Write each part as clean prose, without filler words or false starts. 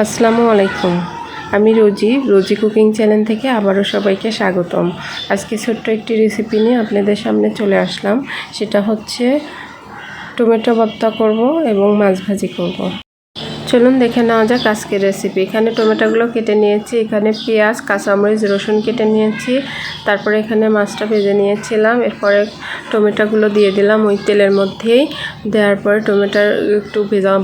আসসালামু আলাইকুম। আমি রোজি কুকিং চ্যানেল থেকে আবারও সবাইকে স্বাগতম। আজকে ছোট্ট একটি রেসিপি নিয়ে আপনাদের সামনে চলে আসলাম। সেটা হচ্ছে টমেটো ভর্তা করব এবং মাছ ভাজি করব। চলুন দেখে নেওয়া যাক আজকের রেসিপি। এখানে টমেটোগুলো কেটে নিয়েছি, এখানে পেঁয়াজ, কাঁচামরিচ, রসুন কেটে নিয়েছি, তারপরে এখানে মাছটা ভেজে নিয়েছিলাম। এরপরে টমেটোগুলো দিয়ে দিলাম ওই তেলের মধ্যেই। দেওয়ার পরে টমেটো একটু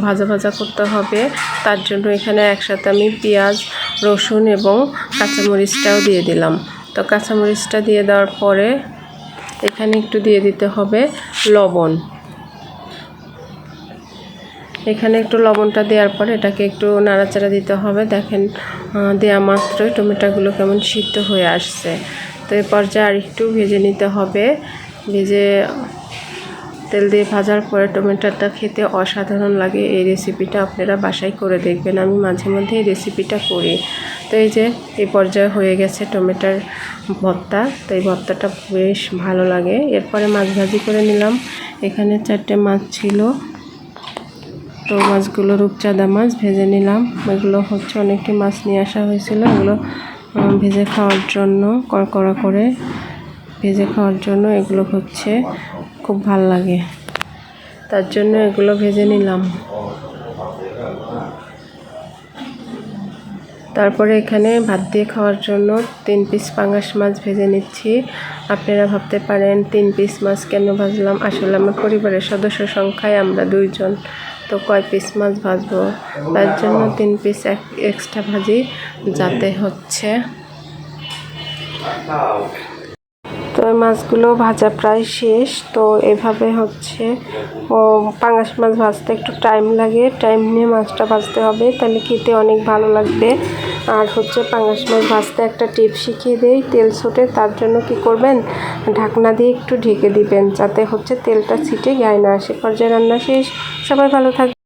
ভাজা ভাজা করতে হবে, তার জন্য এখানে একসাথে আমি পেঁয়াজ, রসুন এবং কাঁচামরিচটাও দিয়ে দিলাম। তো কাঁচামরিচটা দিয়ে দেওয়ার পরে এখানে একটু দিয়ে দিতে হবে লবণ। এখানে একটু লবণটা দেওয়ার পরে এটাকে একটু নাড়াচাড়া দিতে হবে। দেখেন দেওয়া মাত্রই টমেটোগুলো কেমন সিদ্ধ হয়ে আসছে। তো এই পর্যায়ে আর একটু ভেজে নিতে হবে। ভেজে তেল দিয়ে ভাজার পরে টমেটোটা খেতে অসাধারণ লাগে। এই রেসিপিটা আপনারা বাসায় করে দেখবেন, আমি মাঝে মধ্যে এই রেসিপিটা করি। তো এই যে এই পর্যায়ে হয়ে গেছে টমেটোর ভর্তা। তো এই ভর্তাটা বেশ ভালো লাগে। এরপরে মাছ ভাজি করে নিলাম। এখানে 4টে মাছ ছিল, তো মাছগুলো রূপচাঁদা মাছ ভেজে নিলাম। এগুলো হচ্ছে অনেকটি মাছ নিয়ে আসা হয়েছিল, এগুলো ভেজে খাওয়ার জন্য, কড়কড়া করে ভেজে খাওয়ার জন্য এগুলো হচ্ছে খুব ভাল লাগে, তার জন্য এগুলো ভেজে নিলাম। তারপরে এখানে ভাত দিয়ে খাওয়ার জন্য 3 পিস পাঙ্গাস মাছ ভেজে নিচ্ছি। আপনারা ভাবতে পারেন 3 পিস মাছ কেন ভাজলাম? আসলে আমার পরিবারের সদস্য সংখ্যায় আমরা 2 জন, তো কয় পিস মাছ ভাজবো, তার জন্য 3 পিস এক্সট্রা ভাজি, যাতে হচ্ছে। তো মাছগুলো ভাজা প্রায় শেষ। তো এভাবে হচ্ছে পাঙ্গাস মাছ ভাজতে একটু টাইম লাগে, টাইম নিয়ে মাছটা ভাজতে হবে, তাহলে খেতে অনেক ভালো লাগবে। আর হচ্ছে পাঙ্গাস মাছ ভাজতে একটা টিপ শিখিয়ে দেই, তেল ছোটে, তার জন্য কি করবেন, ঢাকনা দিয়ে একটু ঢেকে দিবেন, যাতে হচ্ছে তেলটা ছিটে গায়ে না আসে। পর্যায়ে রান্না শেষ। সবাই ভালো থাকবে।